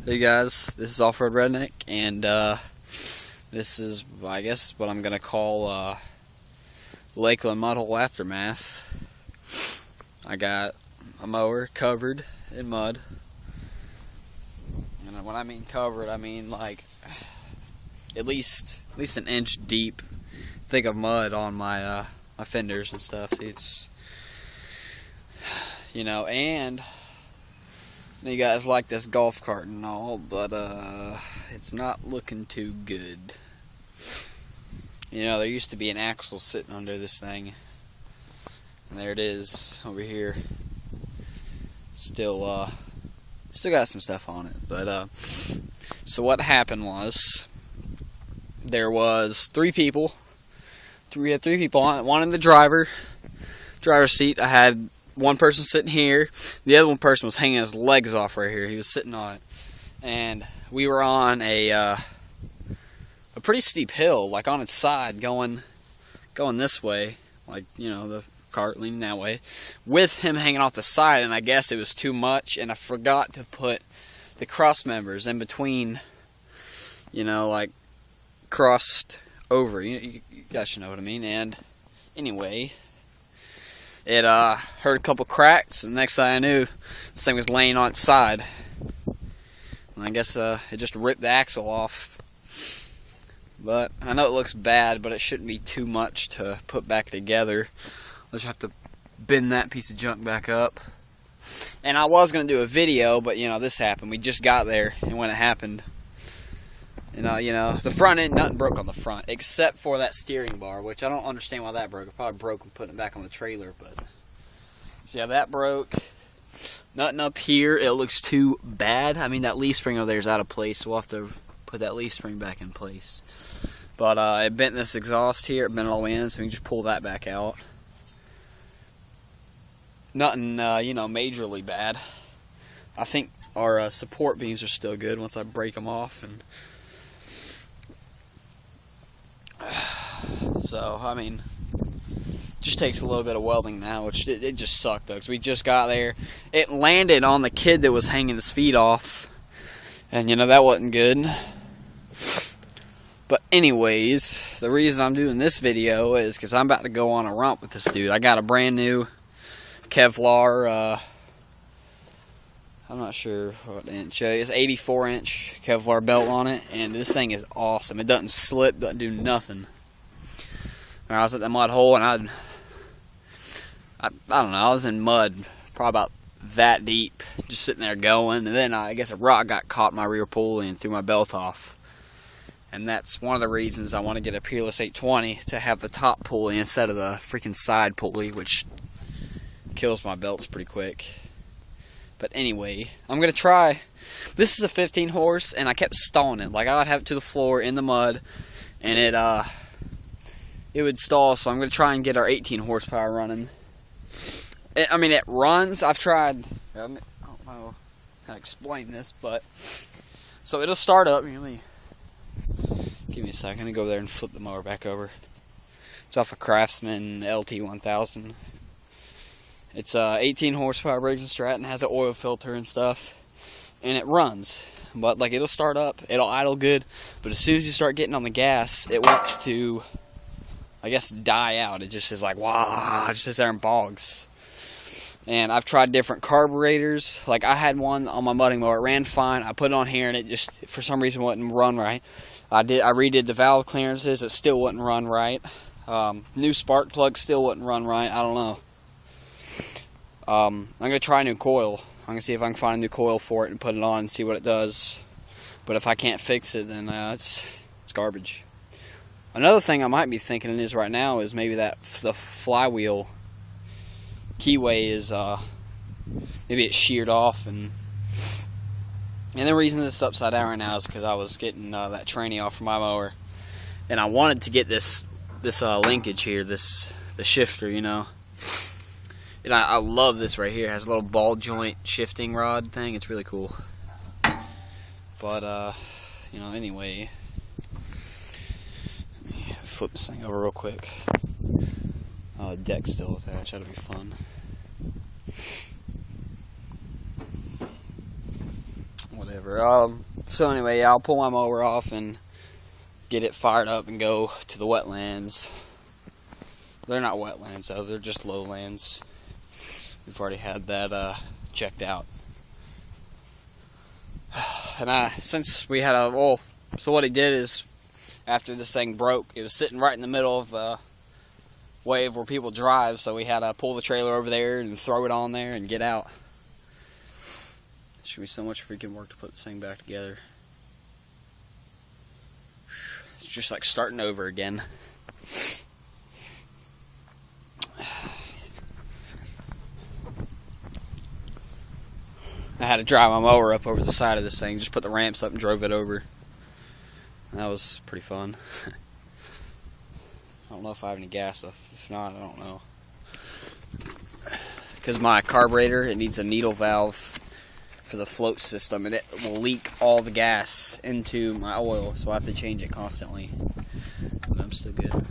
Hey guys, this is Off-Road Redneck, and this is, I guess, what I'm gonna call Lakeland mud hole aftermath. I got a mower covered in mud, and when I mean covered, I mean like at least an inch deep, thick of mud on my my fenders and stuff. See, it's, you know, and you guys like this golf cart and all, but it's not looking too good. You know, there used to be an axle sitting under this thing, and there it is over here. Still got some stuff on it, but so what happened was there was three people. We had three people on it. One in the driver's seat. I had one person sitting here. The other one person was hanging his legs off right here. He was sitting on it, and we were on a pretty steep hill, like on its side, going this way, like, you know, the cart leaning that way, with him hanging off the side. And I guess it was too much, and I forgot to put the cross members in between, you know, like crossed over. You guys should know what I mean. And anyway, it heard a couple cracks, and the next thing I knew, this thing was laying on its side. And I guess it just ripped the axle off. But I know it looks bad, but it shouldn't be too much to put back together. I'll just have to bend that piece of junk back up. And I was going to do a video, but, you know, this happened. We just got there, and when it happened, you know, the front end, nothing broke on the front, except for that steering bar, which I don't understand why that broke. It probably broke when putting it back on the trailer, but, so yeah, that broke. Nothing up here. It looks too bad. I mean, that leaf spring over there is out of place, so we'll have to put that leaf spring back in place. But it bent this exhaust here. It bent all the way in, so we can just pull that back out. Nothing, you know, majorly bad. I think our support beams are still good once I break them off. And so, I mean, just takes a little bit of welding now, which it just sucked though, because we just got there. It landed on the kid that was hanging his feet off, and you know, that wasn't good. But anyways, the reason I'm doing this video is because I'm about to go on a romp with this dude. I got a brand new Kevlar, I'm not sure what inch, it's 84 inch Kevlar belt on it, and this thing is awesome. It doesn't slip, doesn't do nothing. I was at the mud hole, and I don't know, I was in mud probably about that deep, just sitting there going, and then I guess a rock got caught in my rear pulley and threw my belt off. And that's one of the reasons I want to get a Peerless 820, to have the top pulley instead of the freaking side pulley, which kills my belts pretty quick. But anyway, I'm going to try. This is a 15 horse, and I kept stalling it. Like, I would have it to the floor in the mud, and it would stall, so I'm going to try and get our 18 horsepower running. I mean, it runs. I've tried, I don't know how to explain this, but, so it'll start up. Give me a second to go there and flip the mower back over. It's off a Craftsman LT1000. It's 18 horsepower Briggs & Stratton, has an oil filter and stuff, and it runs. But like, it'll start up, it'll idle good, but as soon as you start getting on the gas, it wants to, I guess, die out. It just is like, wow, it just sits there and bogs. And I've tried different carburetors. Like, I had one on my mudding mower, it ran fine. I put it on here, and it just, for some reason, wouldn't run right. I redid the valve clearances, it still wouldn't run right. New spark plug still wouldn't run right. I don't know. I'm going to try a new coil. I'm going to see if I can find a new coil for it and put it on and see what it does. But if I can't fix it, then it's garbage. Another thing I might be thinking is right now is maybe the flywheel keyway is, maybe it's sheared off. And the reason this is upside down right now is because I was getting that tranny off from my mower. And I wanted to get this linkage here, the shifter, you know. And I love this right here. It has a little ball joint shifting rod thing. It's really cool. But, you know, anyway. Let me flip this thing over real quick. Deck's still attached. That'll be fun. whatever. whatever. So anyway, yeah, I'll pull my mower off and get it fired up and go to the wetlands. They're not wetlands though, they're just lowlands. We've already had that checked out. And since we had so what he did is, after this thing broke, it was sitting right in the middle of the way where people drive, so we had to pull the trailer over there and throw it on there and get out. It should be so much freaking work to put this thing back together. It's just like starting over again. I had to drive my mower up over the side of this thing, just put the ramps up and drove it over. That was pretty fun. I don't know if I have any gas. If not, I don't know. Because my carburetor, it needs a needle valve for the float system, and it will leak all the gas into my oil, so I have to change it constantly. But I'm still good.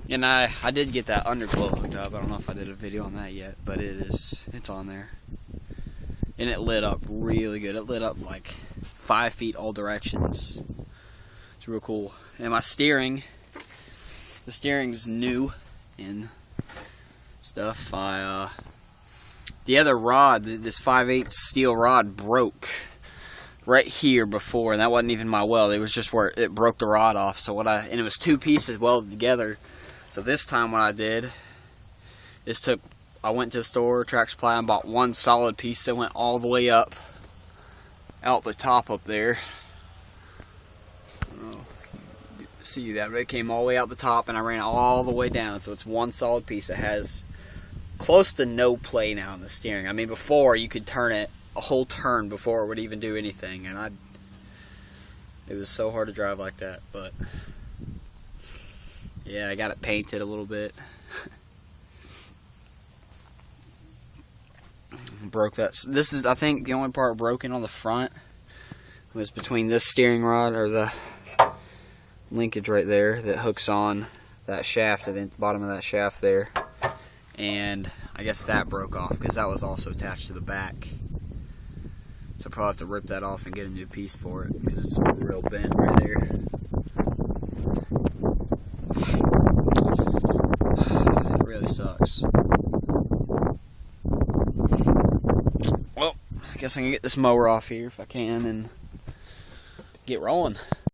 And I did get that underglow hooked up. I don't know if I did a video on that yet, but it's on there. And it lit up really good. It lit up like 5 feet all directions. It's real cool. And my steering, the steering's new and stuff. The other rod, this 5/8 steel rod, broke right here before, and that wasn't even my weld. It was just where it broke the rod off. So and it was 2 pieces welded together. So this time what I did is I went to the store, Track Supply, and bought one solid piece that went all the way up, out the top up there. See that, but it came all the way out the top, and I ran it all the way down, so it's one solid piece. It has close to no play now in the steering. I mean, before you could turn it a whole turn before it would even do anything, and it was so hard to drive like that. But yeah, I got it painted a little bit. Broke that. This is, I think, the only part broken on the front was between this steering rod, or the linkage right there that hooks on that shaft at the bottom of that shaft there, and I guess that broke off because that was also attached to the back. So I'll probably have to rip that off and get a new piece for it because it's real bent right there. It really sucks. Well, I guess I can get this mower off here if I can and get rolling.